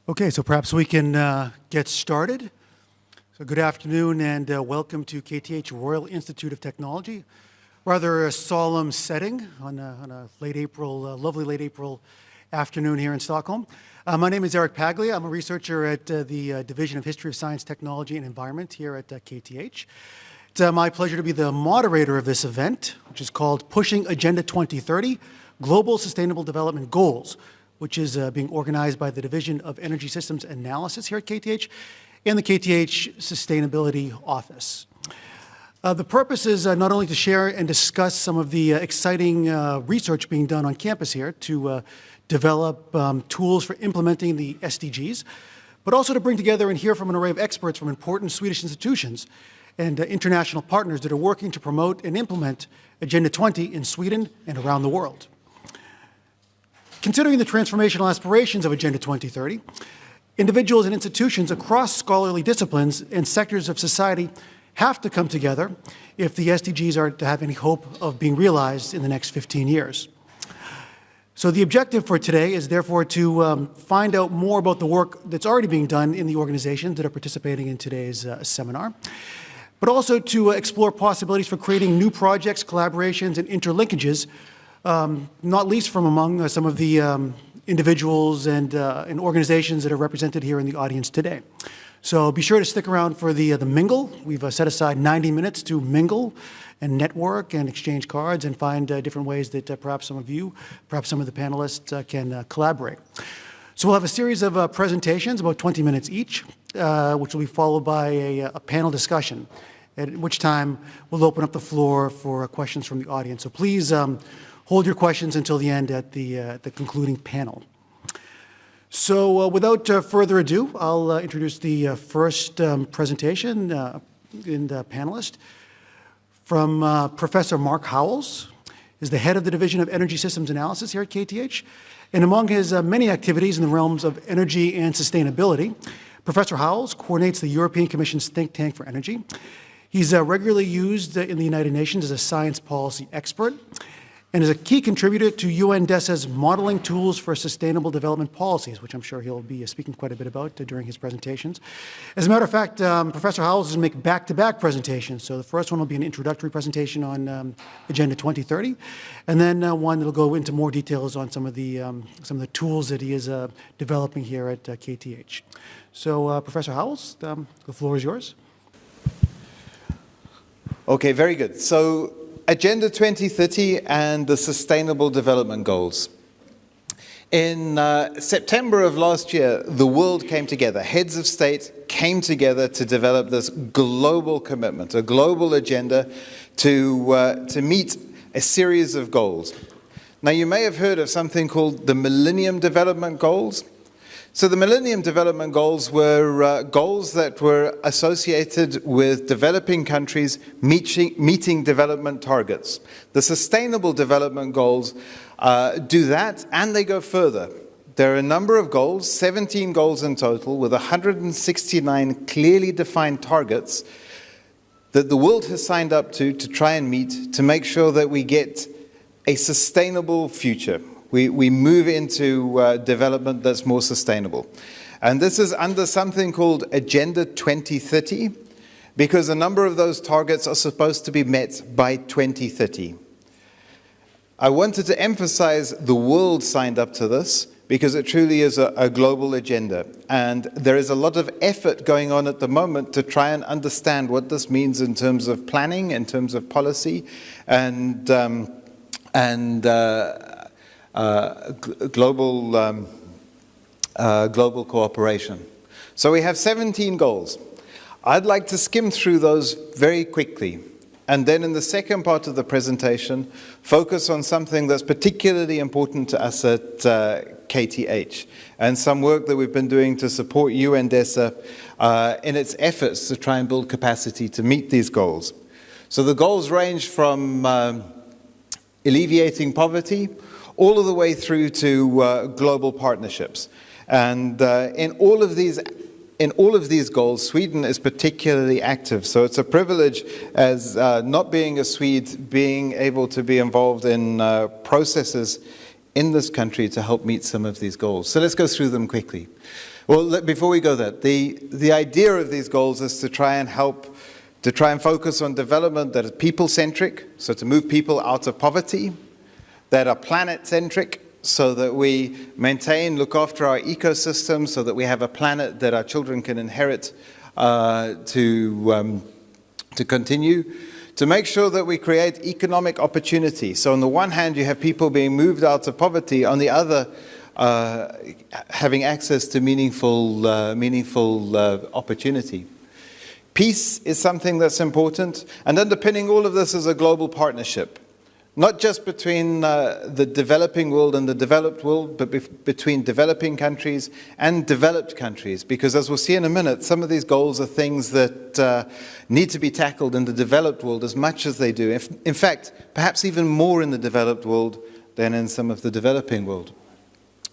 Okay, so perhaps we can get started. So good afternoon and welcome to KTH Royal Institute of Technology. Rather a solemn setting on a late April, lovely late April afternoon here in Stockholm. My name is Eric Paglia. I'm a researcher at the Division of History of Science, Technology and Environment here at KTH. It's my pleasure to be the moderator of this event, which is called Pushing Agenda 2030, Global Sustainable Development Goals, which is being organized by the Division of Energy Systems Analysis here at KTH and the KTH Sustainability Office. The purpose is not only to share and discuss some of the exciting research being done on campus here to develop tools for implementing the SDGs, but also to bring together and hear from an array of experts from important Swedish institutions and international partners that are working to promote and implement Agenda 20 in Sweden and around the world. Considering the transformational aspirations of Agenda 2030, individuals and institutions across scholarly disciplines and sectors of society have to come together if the SDGs are to have any hope of being realized in the next 15 years. So the objective for today is therefore to find out more about the work that's already being done in the organizations that are participating in today's seminar, but also to explore possibilities for creating new projects, collaborations, and interlinkages, not least from among some of the individuals and organizations that are represented here in the audience today. So be sure to stick around for the mingle. We've set aside 90 minutes to mingle and network and exchange cards and find different ways that perhaps some of you, perhaps some of the panelists can collaborate. So we'll have a series of presentations, about 20 minutes each, which will be followed by a panel discussion, at which time we'll open up the floor for questions from the audience. So please hold your questions until the end at the concluding panel. So without further ado, I'll introduce the first presentation in the panelist from Professor Mark Howells, is the head of the Division of Energy Systems Analysis here at KTH. And among his many activities in the realms of energy and sustainability, Professor Howells coordinates the European Commission's think tank for energy. He's regularly used in the United Nations as a science policy expert and is a key contributor to UNDESA's modeling tools for sustainable development policies, which I'm sure he'll be speaking quite a bit about during his presentations. As a matter of fact, Professor Howells is going to make back-to-back presentations. So the first one will be an introductory presentation on Agenda 2030, and then one that will go into more details on some of the tools that he is developing here at KTH. So Professor Howells, the floor is yours. Okay, very good. So Agenda 2030 and the Sustainable Development Goals. In September of last year, the world came together. Heads of state came together to develop this global commitment, a global agenda to meet a series of goals. Now, you may have heard of something called the Millennium Development Goals. So the Millennium Development Goals were goals that were associated with developing countries meeting development targets. The Sustainable Development Goals do that, and they go further. There are a number of goals, 17 goals in total, with 169 clearly defined targets that the world has signed up to try and meet to make sure that we get a sustainable future. We move into development that's more sustainable. And this is under something called Agenda 2030, because a number of those targets are supposed to be met by 2030. I wanted to emphasize the world signed up to this, because it truly is a global agenda. And there is a lot of effort going on at the moment to try and understand what this means in terms of planning, in terms of policy, and global cooperation. So we have 17 goals. I'd like to skim through those very quickly, and then in the second part of the presentation, focus on something that's particularly important to us at KTH, and some work that we've been doing to support UNDESA in its efforts to try and build capacity to meet these goals. So the goals range from alleviating poverty, all of the way through to global partnerships. And in all of these goals, Sweden is particularly active. So it's a privilege, as not being a Swede, being able to be involved in processes in this country to help meet some of these goals. So let's go through them quickly. Well, before we go there, the idea of these goals is to try and focus on development that is people-centric, so to move people out of poverty, that are planet-centric, so that we maintain, look after our ecosystem, so that we have a planet that our children can inherit to continue, to make sure that we create economic opportunity. So on the one hand, you have people being moved out of poverty, on the other, having access to meaningful opportunity. Peace is something that's important, and underpinning all of this is a global partnership. Not just between the developing world and the developed world, but between developing countries and developed countries. Because as we'll see in a minute, some of these goals are things that need to be tackled in the developed world as much as they do. In fact, perhaps even more in the developed world than in some of the developing world.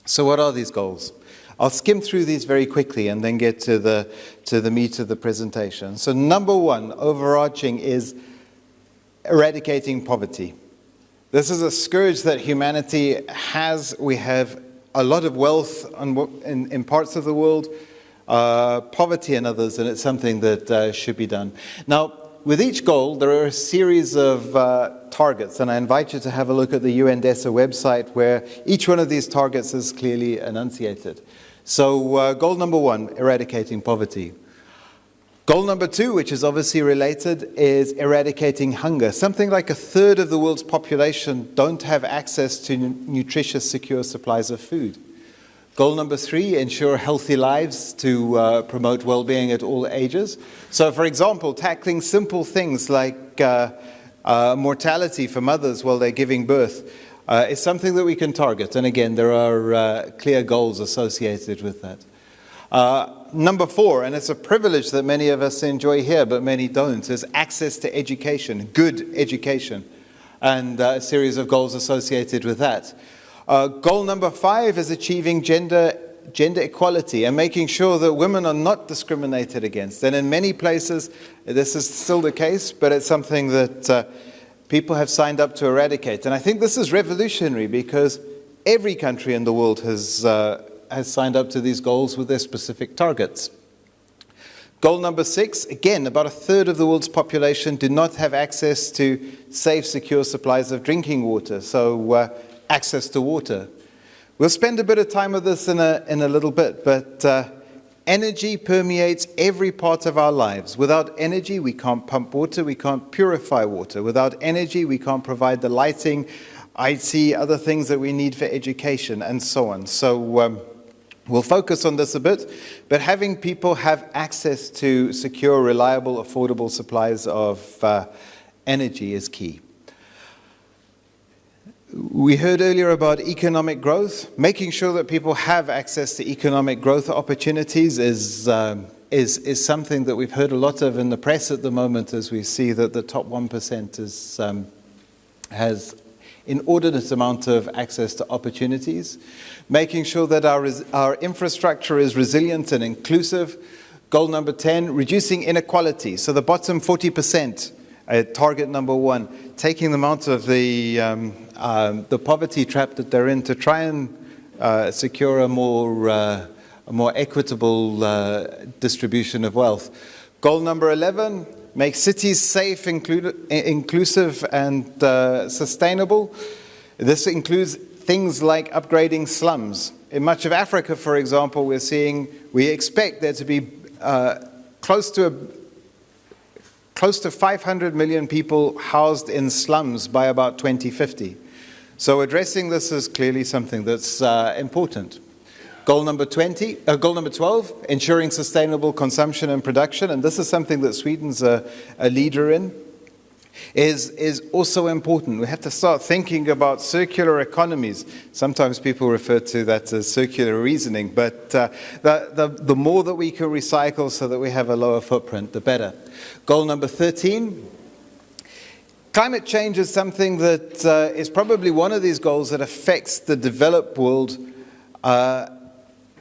So what are these goals? I'll skim through these very quickly and then get to the meat of the presentation. So number one, overarching, is eradicating poverty. This is a scourge that humanity has. We have a lot of wealth in parts of the world, poverty in others, and it's something that should be done. Now, with each goal, there are a series of targets, and I invite you to have a look at the UNDESA website where each one of these targets is clearly enunciated. So goal number one, eradicating poverty. Goal number two, which is obviously related, is eradicating hunger. Something like 1/3 of the world's population don't have access to nutritious, secure supplies of food. Goal number three, ensure healthy lives to promote well-being at all ages. So, for example, tackling simple things like mortality for mothers while they're giving birth is something that we can target. And again, there are clear goals associated with that. Number four, and it's a privilege that many of us enjoy here, but many don't, is access to education, good education, and a series of goals associated with that. Goal number five is achieving gender equality and making sure that women are not discriminated against. And in many places, this is still the case, but it's something that people have signed up to eradicate. And I think this is revolutionary because every country in the world has signed up to these goals with their specific targets. Goal number six, again, about 1/3 of the world's population do not have access to safe, secure supplies of drinking water, so access to water. We'll spend a bit of time with this in a little bit, but energy permeates every part of our lives. Without energy, we can't pump water, we can't purify water. Without energy, we can't provide the lighting, IT, other things that we need for education, and so on. So we'll focus on this a bit, but having people have access to secure, reliable, affordable supplies of energy is key. We heard earlier about economic growth. Making sure that people have access to economic growth opportunities is something that we've heard a lot of in the press at the moment, as we see that the top 1% has inordinate amount of access to opportunities. Making sure that our infrastructure is resilient and inclusive. Goal number 10, reducing inequality. So the bottom 40%, target number one, taking them out of the poverty trap that they're in to try and secure a more equitable distribution of wealth. Goal number 11, make cities safe, inclusive, and sustainable. This includes things like upgrading slums. In much of Africa, for example, we expect there to be close to 500 million people housed in slums by about 2050. So addressing this is clearly something that's important. Goal number 12, ensuring sustainable consumption and production, and this is something that Sweden's a leader in, is also important. We have to start thinking about circular economies. Sometimes people refer to that as circular reasoning, but the more that we can recycle so that we have a lower footprint, the better. Goal number 13, climate change is something that is probably one of these goals that affects the developed world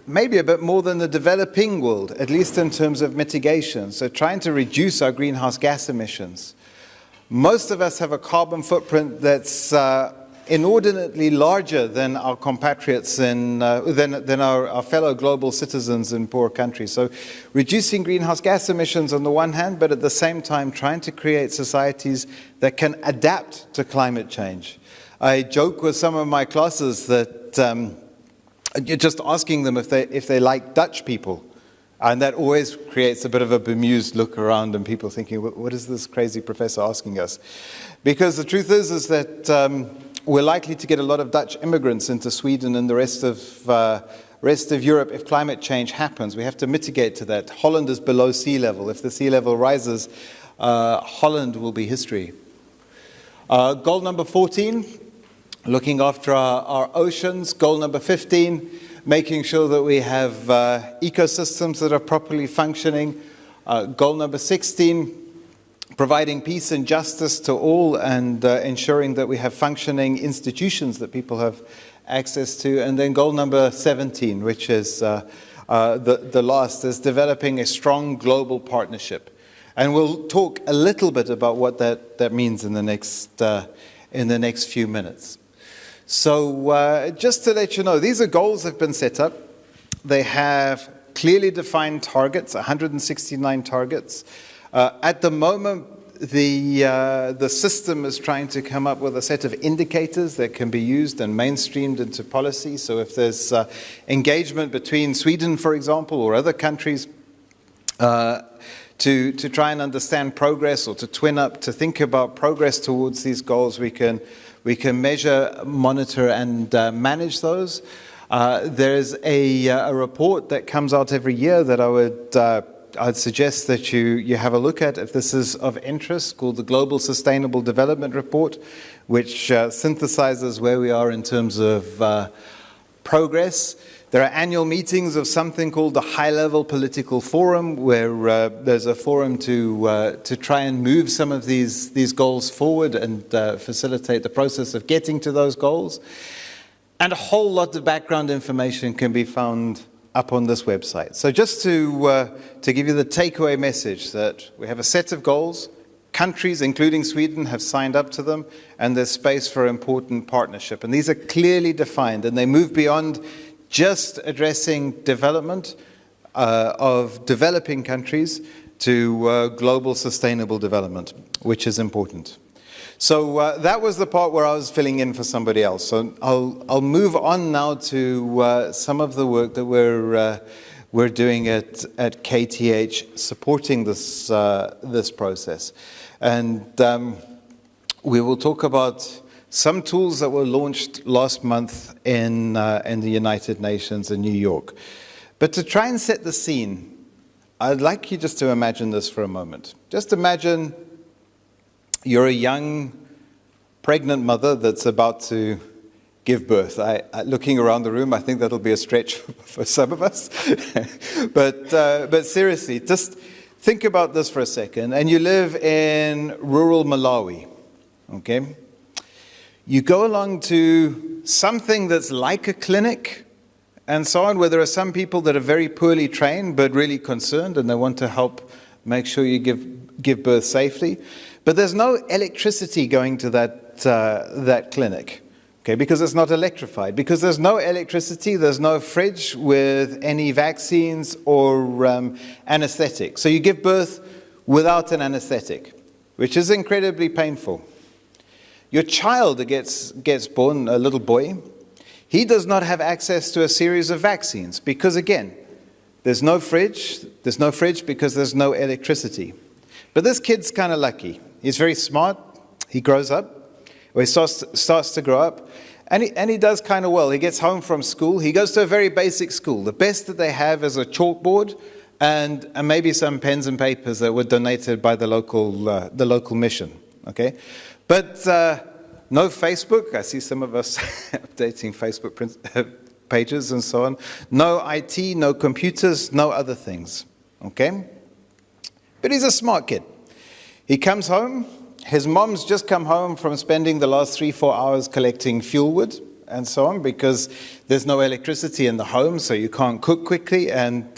maybe a bit more than the developing world, at least in terms of mitigation. So trying to reduce our greenhouse gas emissions. Most of us have a carbon footprint that's inordinately larger than our compatriots than our fellow global citizens in poor countries. So reducing greenhouse gas emissions on the one hand, but at the same time trying to create societies that can adapt to climate change. I joke with some of my classes that you're just asking them if they like Dutch people. And that always creates a bit of a bemused look around and people thinking, what is this crazy professor asking us? Because the truth is that we're likely to get a lot of Dutch immigrants into Sweden and the rest of Europe if climate change happens. We have to mitigate to that. Holland is below sea level. If the sea level rises, Holland will be history. Goal number 14, looking after our oceans. Goal number 15, making sure that we have ecosystems that are properly functioning. Goal number 16, providing peace and justice to all and ensuring that we have functioning institutions that people have access to. And then goal number 17, which is the last, is developing a strong global partnership. And we'll talk a little bit about what that means in the next few minutes. So just to let you know, these are goals that have been set up. They have clearly defined targets, 169 targets. At the moment, the system is trying to come up with a set of indicators that can be used and mainstreamed into policy. So if there's engagement between Sweden, for example, or other countries to try and understand progress or to twin up, to think about progress towards these goals, we can measure, monitor, and manage those. There's a report that comes out every year that I'd suggest that you have a look at if this is of interest, called the Global Sustainable Development Report, which synthesizes where we are in terms of progress. There are annual meetings of something called the High-Level Political Forum, where there's a forum to try and move some of these goals forward and facilitate the process of getting to those goals. And a whole lot of background information can be found up on this website. So just to give you the takeaway message that we have a set of goals, countries, including Sweden, have signed up to them, and there's space for important partnership. And these are clearly defined, and they move beyond just addressing development of developing countries to global sustainable development, which is important. So that was the part where I was filling in for somebody else. So I'll move on now to some of the work that we're doing at KTH, supporting this process, and we will talk about some tools that were launched last month in the United Nations in New York. But to try and set the scene, I'd like you just to imagine this for a moment. Just imagine you're a young pregnant mother that's about to give birth. Looking around the room, I think that'll be a stretch for some of us. But seriously, just think about this for a second. And you live in rural Malawi, okay? You go along to something that's like a clinic and so on, where there are some people that are very poorly trained but really concerned and they want to help make sure you give birth safely. But there's no electricity going to that clinic, okay, because it's not electrified. Because there's no electricity, there's no fridge with any vaccines or anesthetic. So you give birth without an anesthetic, which is incredibly painful. Your child that gets born, a little boy, he does not have access to a series of vaccines because, again, there's no fridge. There's no fridge because there's no electricity. But this kid's kind of lucky. He's very smart. He grows up, or he starts to grow up, and he does kind of well. He gets home from school. He goes to a very basic school. The best that they have is a chalkboard and maybe some pens and papers that were donated by the local mission. Okay, but no Facebook. I see some of us updating Facebook pages and so on. No IT, no computers, no other things. Okay, but he's a smart kid. He comes home. His mom's just come home from spending the last 3-4 hours collecting fuel wood and so on, because there's no electricity in the home, so you can't cook quickly, and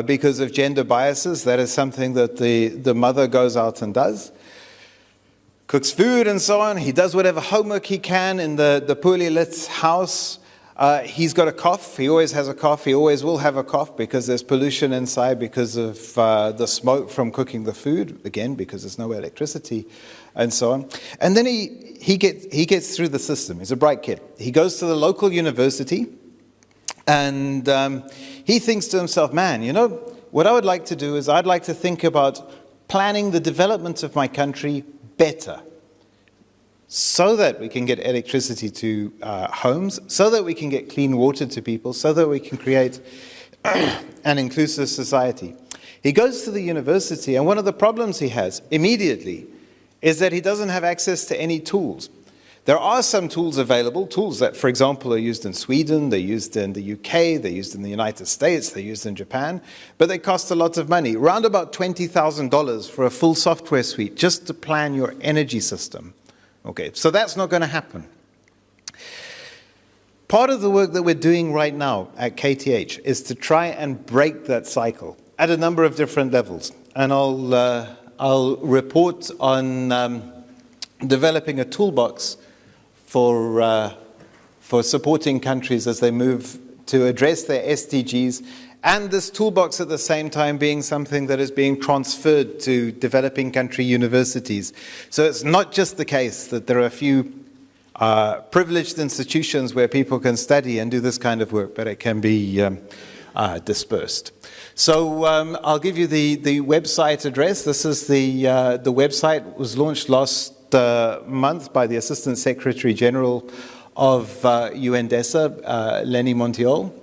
because of gender biases, that is something that the mother goes out and does. cooks food and so on. He does whatever homework he can in the poorly lit house. He's got a cough. He always has a cough. He always will have a cough because there's pollution inside because of the smoke from cooking the food, again, because there's no electricity and so on. And then he gets through the system. He's a bright kid. He goes to the local university and he thinks to himself, man, you know, what I would like to do is I'd like to think about planning the development of my country better, so that we can get electricity to homes, so that we can get clean water to people, so that we can create an inclusive society. He goes to the university, and one of the problems he has immediately is that he doesn't have access to any tools. There are some tools available, tools that, for example, are used in Sweden, they're used in the UK, they're used in the United States, they're used in Japan, but they cost a lot of money, around about $20,000 for a full software suite just to plan your energy system. Okay, so that's not going to happen. Part of the work that we're doing right now at KTH is to try and break that cycle at a number of different levels. And I'll report on developing a toolbox for supporting countries as they move to address their SDGs, and this toolbox at the same time being something that is being transferred to developing country universities. So it's not just the case that there are a few privileged institutions where people can study and do this kind of work, but it can be dispersed. So I'll give you the website address. This is the website. It was launched last month by the Assistant Secretary General of UNDESA, Lenny Montiol.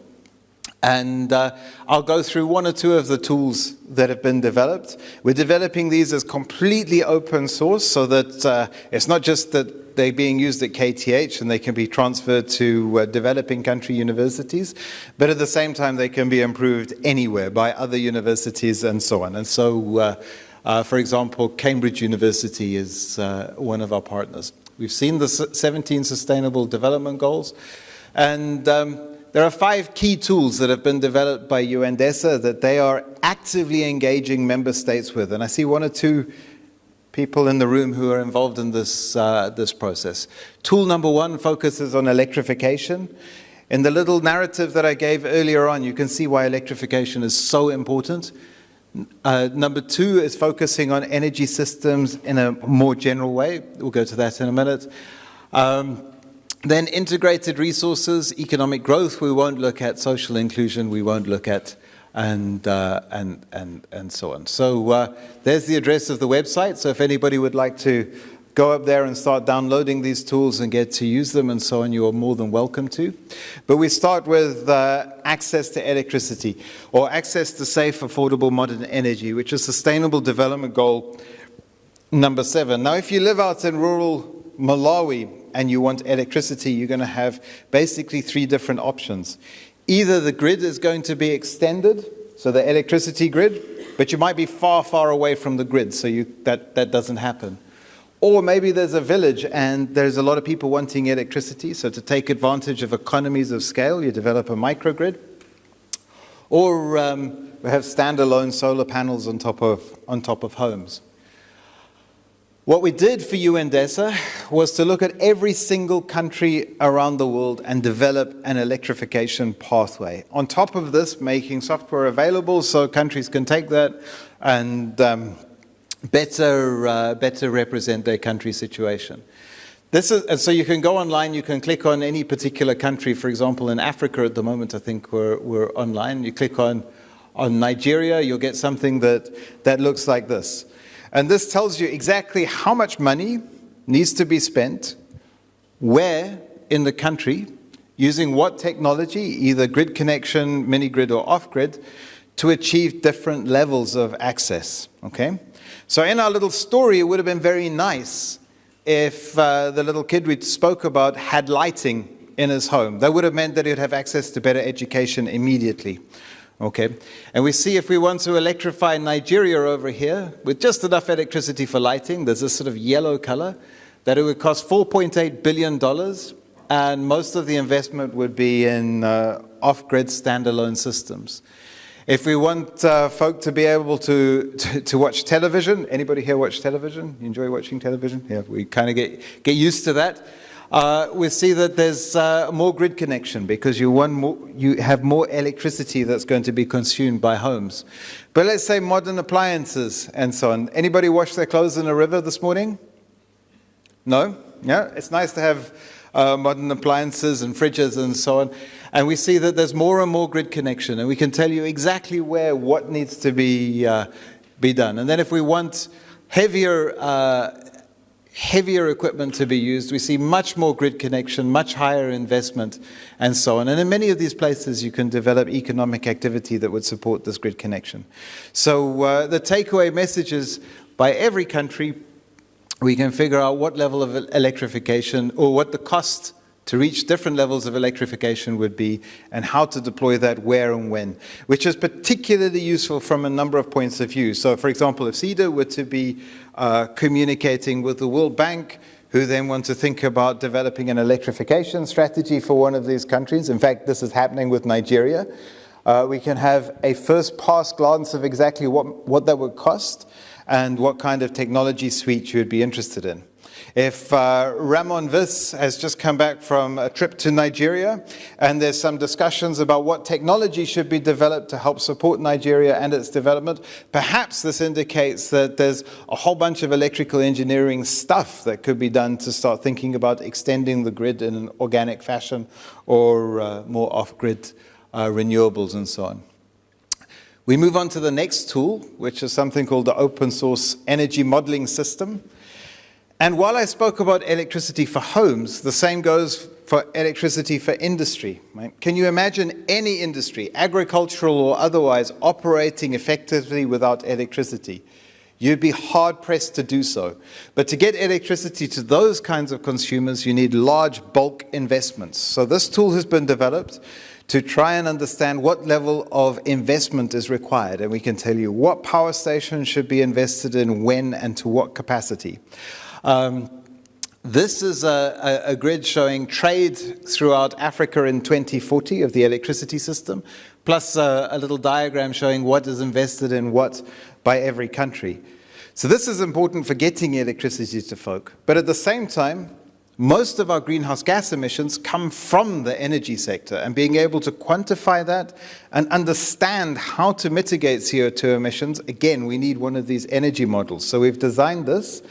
And I'll go through one or two of the tools that have been developed. We're developing these as completely open source so that it's not just that they're being used at KTH and they can be transferred to developing country universities, but at the same time they can be improved anywhere by other universities and so on. And so, for example, Cambridge University is one of our partners. We've seen the 17 Sustainable Development Goals, and there are 5 key tools that have been developed by UNDESA that they are actively engaging member states with. And I see 1 or 2 people in the room who are involved in this process. Tool number 1 focuses on electrification. In the little narrative that I gave earlier on, you can see why electrification is so important. Number 2 is focusing on energy systems in a more general way. We'll go to that in a minute. Then integrated resources, economic growth, we won't look at. Social inclusion, we won't look at, and so on. So there's the address of the website. So if anybody would like to go up there and start downloading these tools and get to use them and so on, you are more than welcome to. But we start with access to electricity, or access to safe, affordable, modern energy, which is Sustainable Development Goal number 7. Now, if you live out in rural Malawi and you want electricity, you're going to have basically 3 different options. Either the grid is going to be extended, so the electricity grid, but you might be far, far away from the grid, so that doesn't happen. Or maybe there's a village and there's a lot of people wanting electricity, so to take advantage of economies of scale, you develop a microgrid. Or we have standalone solar panels on top of homes. What we did for UNDESA was to look at every single country around the world and develop an electrification pathway. On top of this, making software available so countries can take that and better represent their country situation. And so you can go online, you can click on any particular country. For example, in Africa at the moment, I think we're online. You click on Nigeria, you'll get something that looks like this. And this tells you exactly how much money needs to be spent, where in the country, using what technology, either grid connection, mini-grid, or off-grid, to achieve different levels of access, okay? So in our little story, it would have been very nice if the little kid we spoke about had lighting in his home. That would have meant that he would have access to better education immediately. Okay, and we see if we want to electrify Nigeria over here with just enough electricity for lighting, there's this sort of yellow color, that it would cost $4.8 billion, and most of the investment would be in off-grid standalone systems. If we want folk to be able to watch television, anybody here watch television? You enjoy watching television? Yeah, we kind of get used to that. We see that there's more grid connection because you have more electricity that's going to be consumed by homes. But let's say modern appliances and so on. Anybody wash their clothes in a river this morning? No? Yeah, it's nice to have modern appliances and fridges and so on. And we see that there's more and more grid connection, and we can tell you exactly where what needs to be done. And then if we want heavier equipment to be used, we see much more grid connection, much higher investment, and so on. And in many of these places, you can develop economic activity that would support this grid connection. So the takeaway message is, by every country, we can figure out what level of electrification, or what the cost to reach different levels of electrification would be, and how to deploy that where and when, which is particularly useful from a number of points of view. So, for example, if SIDA were to be communicating with the World Bank, who then want to think about developing an electrification strategy for one of these countries, in fact, this is happening with Nigeria, we can have a first pass glance of exactly what that would cost and what kind of technology suite you would be interested in. If Ramon Viss has just come back from a trip to Nigeria, and there's some discussions about what technology should be developed to help support Nigeria and its development, perhaps this indicates that there's a whole bunch of electrical engineering stuff that could be done to start thinking about extending the grid in an organic fashion, or more off-grid renewables and so on. We move on to the next tool, which is something called the open source energy modeling system. And while I spoke about electricity for homes, the same goes for electricity for industry. Right? Can you imagine any industry, agricultural or otherwise, operating effectively without electricity? You'd be hard-pressed to do so. But to get electricity to those kinds of consumers, you need large bulk investments. So this tool has been developed to try and understand what level of investment is required. And we can tell you what power stations should be invested in, when, and to what capacity. This is a grid showing trade throughout Africa in 2040 of the electricity system, plus a little diagram showing what is invested in what by every country. So this is important for getting electricity to folk. But at the same time, most of our greenhouse gas emissions come from the energy sector, and being able to quantify that and understand how to mitigate CO2 emissions, again, we need one of these energy models. So we've designed this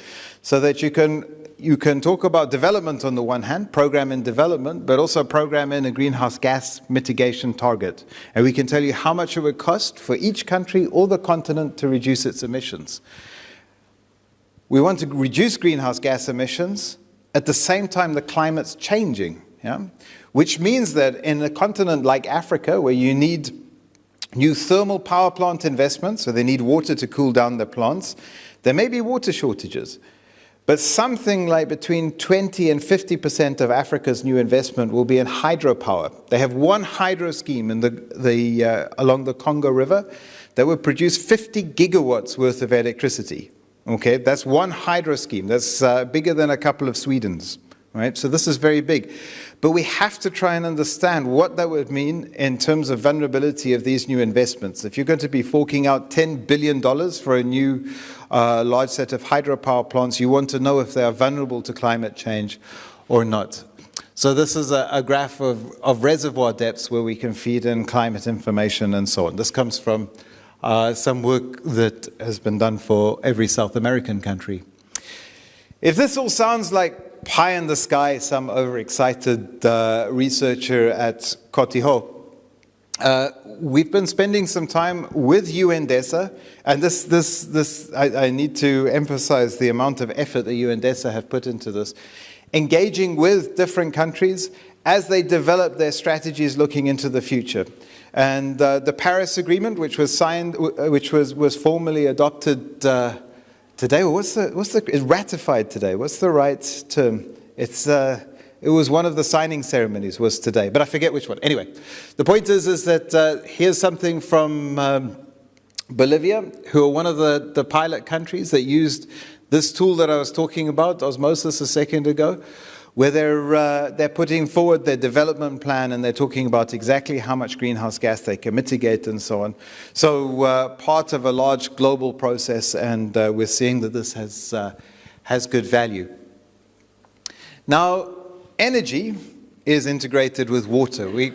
so that you can talk about development on the one hand, program in development, but also program in a greenhouse gas mitigation target. And we can tell you how much it would cost for each country or the continent to reduce its emissions. We want to reduce greenhouse gas emissions. At the same time, the climate's changing, yeah? Which means that in a continent like Africa, where you need new thermal power plant investments, so they need water to cool down their plants, there may be water shortages. But something like between 20 and 50% of Africa's new investment will be in hydropower. They have one hydro scheme in along the Congo River that would produce 50 gigawatts worth of electricity. Okay, that's one hydro scheme. That's bigger than a couple of Swedens, right? So this is very big. But we have to try and understand what that would mean in terms of vulnerability of these new investments. If you're going to be forking out $10 billion for a new large set of hydropower plants, you want to know if they are vulnerable to climate change or not. So this is a graph of reservoir depths where we can feed in climate information and so on. This comes from some work that has been done for every South American country. If this all sounds like pie in the sky, some overexcited researcher at KTH, we've been spending some time with UNDESA, and I need to emphasize the amount of effort that UNDESA have put into this, engaging with different countries as they develop their strategies looking into the future. And the Paris Agreement, which was signed, which was formally adopted today, or it's ratified today. What's the right term? It was one of the signing ceremonies was today, but I forget which one. Anyway, the point is that here's something from Bolivia, who are one of the pilot countries that used this tool that I was talking about, osmosis, a second ago, where they're putting forward their development plan and they're talking about exactly how much greenhouse gas they can mitigate and so on. So part of a large global process, and we're seeing that this has good value. Now, energy is integrated with water. We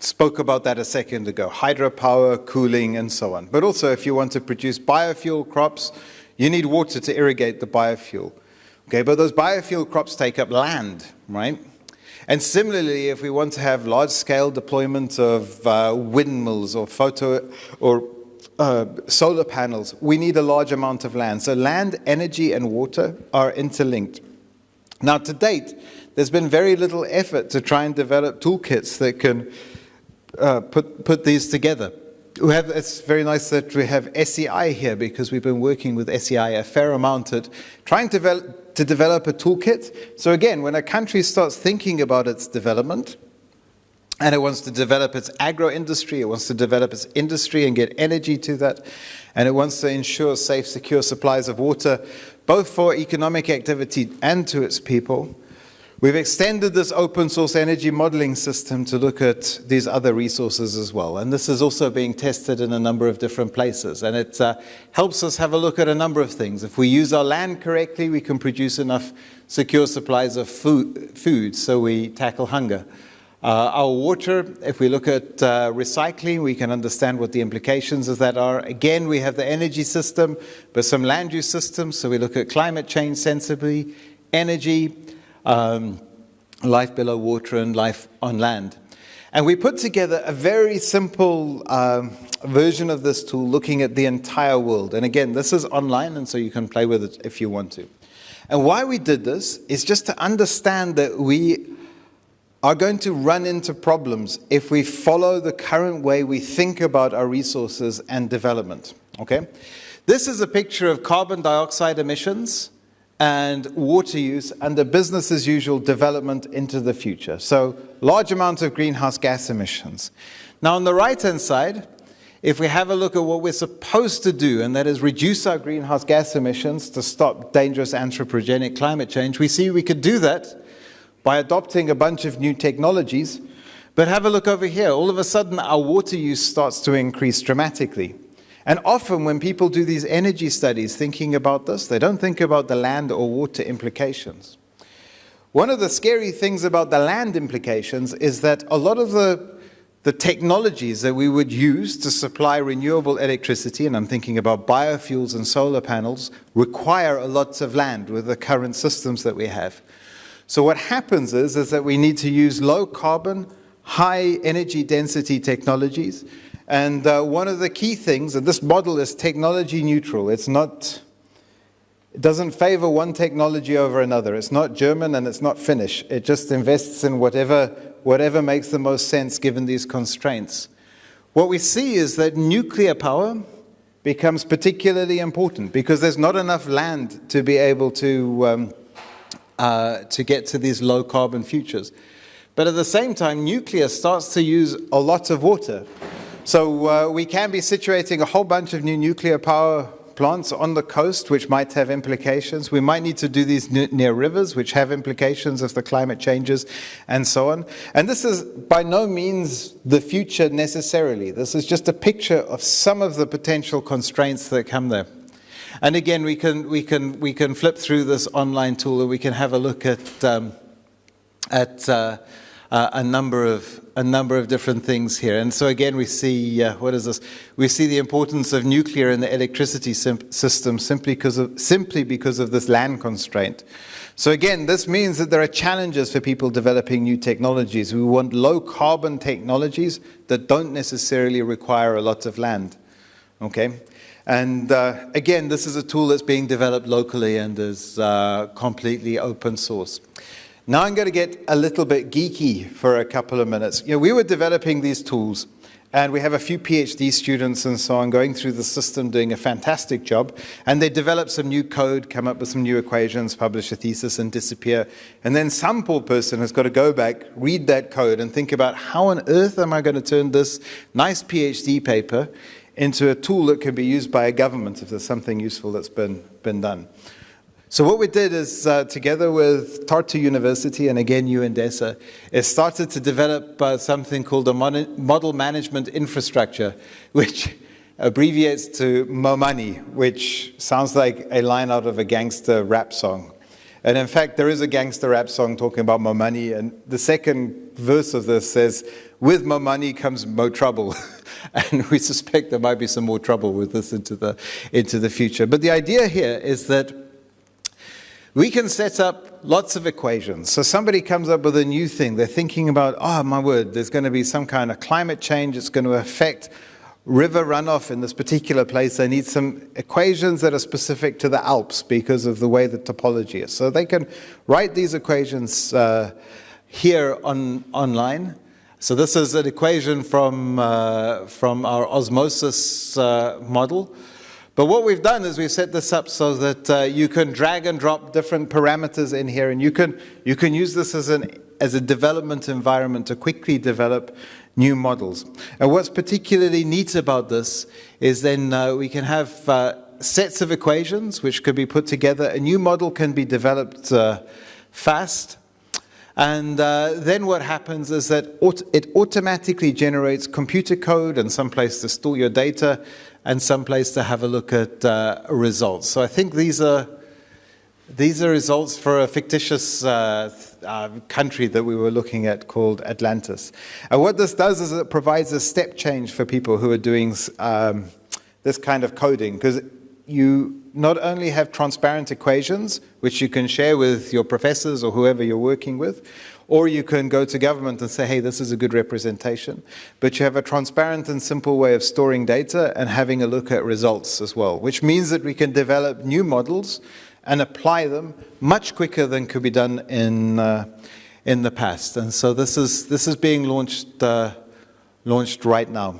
spoke about that a second ago, hydropower, cooling, and so on. But also, if you want to produce biofuel crops, you need water to irrigate the biofuel. Okay, but those biofuel crops take up land, right? And similarly, if we want to have large-scale deployment of windmills or solar panels, we need a large amount of land. So land, energy, and water are interlinked. Now, to date, there's been very little effort to try and develop toolkits that can put these together. It's very nice that we have SEI here, because we've been working with SEI a fair amount at trying to develop a toolkit. So again, when a country starts thinking about its development, and it wants to develop its agro-industry, it wants to develop its industry and get energy to that, and it wants to ensure safe, secure supplies of water, both for economic activity and to its people, we've extended this open source energy modeling system to look at these other resources as well. And this is also being tested in a number of different places. And it helps us have a look at a number of things. If we use our land correctly, we can produce enough secure supplies of food so we tackle hunger. Our water, if we look at recycling, we can understand what the implications of that are. Again, we have the energy system, but some land use systems. So we look at climate change sensibly, energy, life below water, and life on land. And we put together a very simple version of this tool looking at the entire world. And again, this is online, and so you can play with it if you want to. And why we did this is just to understand that we are going to run into problems if we follow the current way we think about our resources and development. Okay? This is a picture of carbon dioxide emissions and water use under business as usual development into the future. So large amounts of greenhouse gas emissions. Now on the right-hand side, if we have a look at what we're supposed to do, and that is reduce our greenhouse gas emissions to stop dangerous anthropogenic climate change, we see we could do that by adopting a bunch of new technologies. But have a look over here. All of a sudden, our water use starts to increase dramatically. And often when people do these energy studies thinking about this, they don't think about the land or water implications. One of the scary things about the land implications is that a lot of the technologies that we would use to supply renewable electricity, and I'm thinking about biofuels and solar panels, require a lot of land with the current systems that we have. So what happens is that we need to use low carbon, high energy density technologies. And one of the key things, and this model is technology neutral. It doesn't favor one technology over another. It's not German and it's not Finnish. It just invests in whatever makes the most sense given these constraints. What we see is that nuclear power becomes particularly important because there's not enough land to be able to get to these low carbon futures. But at the same time, nuclear starts to use a lot of water. So we can be situating a whole bunch of new nuclear power plants on the coast, which might have implications. We might need to do these near rivers, which have implications if the climate changes, and so on. And this is by no means the future necessarily. This is just a picture of some of the potential constraints that come there. And again, we can flip through this online tool, and we can have a look at a number of different things here. And so again, we see, what is this? We see the importance of nuclear in the electricity system simply because of this land constraint. So again, this means that there are challenges for people developing new technologies. We want low carbon technologies that don't necessarily require a lot of land. Okay? And again, this is a tool that's being developed locally and is completely open source. Now I'm going to get a little bit geeky for a couple of minutes. You know, we were developing these tools, and we have a few PhD students and so on going through the system doing a fantastic job, and they develop some new code, come up with some new equations, publish a thesis, and disappear. And then some poor person has got to go back, read that code, and think about how on earth am I going to turn this nice PhD paper into a tool that can be used by a government if there's something useful that's been done. So what we did is, together with Tartu University and again UNDESA, is started to develop something called a model management infrastructure, which abbreviates to MoMoney, which sounds like a line out of a gangster rap song. And in fact, there is a gangster rap song talking about more money, and the second verse of this says, with more money comes more trouble. And we suspect there might be some more trouble with this into the future. But the idea here is that we can set up lots of equations. So somebody comes up with a new thing. They're thinking about, oh, my word, there's going to be some kind of climate change. It's going to affect river runoff in this particular place. They need some equations that are specific to the Alps because of the way the topology is. So they can write these equations here online. So this is an equation from our osmosis model. But what we've done is we've set this up so that you can drag and drop different parameters in here, and you can use this as a development environment to quickly develop new models. And what's particularly neat about this is then we can have sets of equations which could be put together. A new model can be developed fast. And then what happens is that it automatically generates computer code and some place to store your data and some place to have a look at results. So I think these are results for a fictitious country that we were looking at called Atlantis. And what this does is it provides a step change for people who are doing this kind of coding, because you not only have transparent equations, which you can share with your professors or whoever you're working with, or you can go to government and say, hey, this is a good representation, but you have a transparent and simple way of storing data and having a look at results as well, which means that we can develop new models and apply them much quicker than could be done in the past. And so this is being launched right now.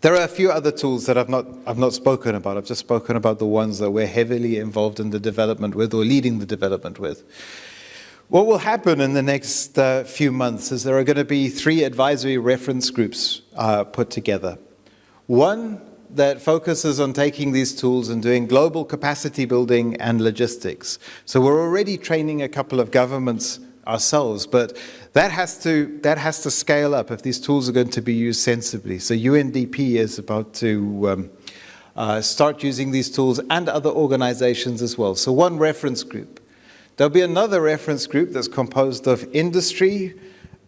There are a few other tools that I've not spoken about. I've just spoken about the ones that we're heavily involved in the development with or leading the development with. What will happen in the next few months is there are going to be 3 advisory reference groups put together. One that focuses on taking these tools and doing global capacity building and logistics. So we're already training a couple of governments ourselves, but that has to scale up if these tools are going to be used sensibly. So UNDP is about to start using these tools, and other organizations as well. So one reference group. There'll be another reference group that's composed of industry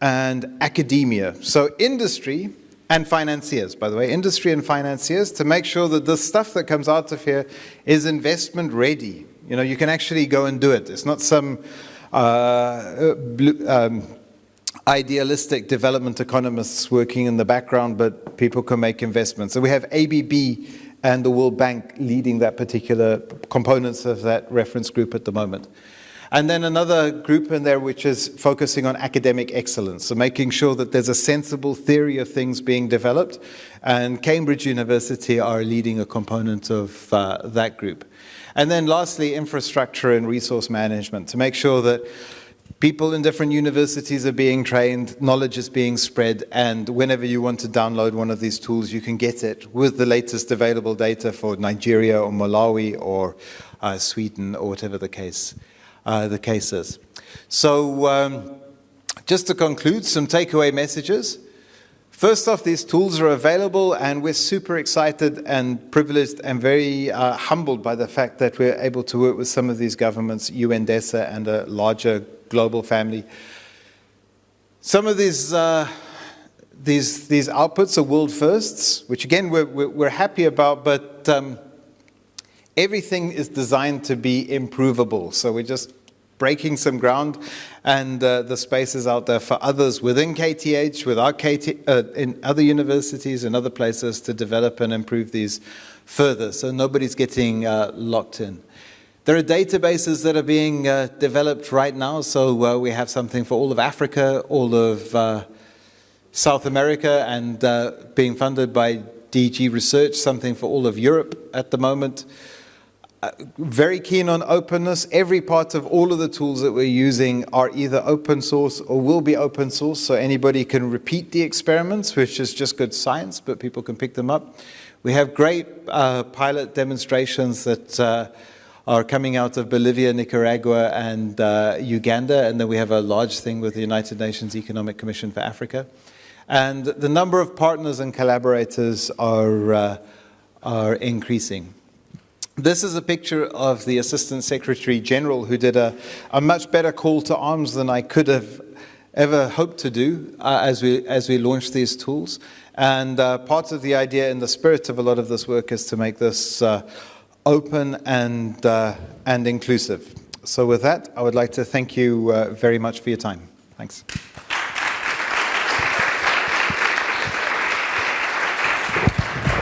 and academia. So industry and financiers, by the way, industry and financiers, to make sure that the stuff that comes out of here is investment ready. You know, you can actually go and do it. It's not some idealistic development economists working in the background, but people can make investments. So we have ABB and the World Bank leading that particular components of that reference group at the moment. And then another group in there which is focusing on academic excellence, so making sure that there's a sensible theory of things being developed. And Cambridge University are leading a component of that group. And then lastly, infrastructure and resource management, to make sure that people in different universities are being trained, knowledge is being spread, and whenever you want to download one of these tools, you can get it with the latest available data for Nigeria or Malawi or Sweden or whatever the case is. So just to conclude, some takeaway messages. First off, these tools are available, and we're super excited and privileged and very humbled by the fact that we're able to work with some of these governments, UNDESA and a larger global family. Some of these outputs are world firsts, which again we're happy about, but everything is designed to be improvable. So we're just breaking some ground, and the space is out there for others within KTH, with our in other universities and other places to develop and improve these further. So nobody's getting locked in. There are databases that are being developed right now. So we have something for all of Africa, all of South America, and being funded by DG Research, something for all of Europe at the moment. Very keen on openness. Every part of all of the tools that we're using are either open source or will be open source, so anybody can repeat the experiments, which is just good science, but people can pick them up. We have great pilot demonstrations that are coming out of Bolivia, Nicaragua, and Uganda, and then we have a large thing with the United Nations Economic Commission for Africa. And the number of partners and collaborators are increasing. This is a picture of the Assistant Secretary General, who did a much better call to arms than I could have ever hoped to do as we launched these tools. And part of the idea and the spirit of a lot of this work is to make this open and inclusive. So with that, I would like to thank you very much for your time. Thanks.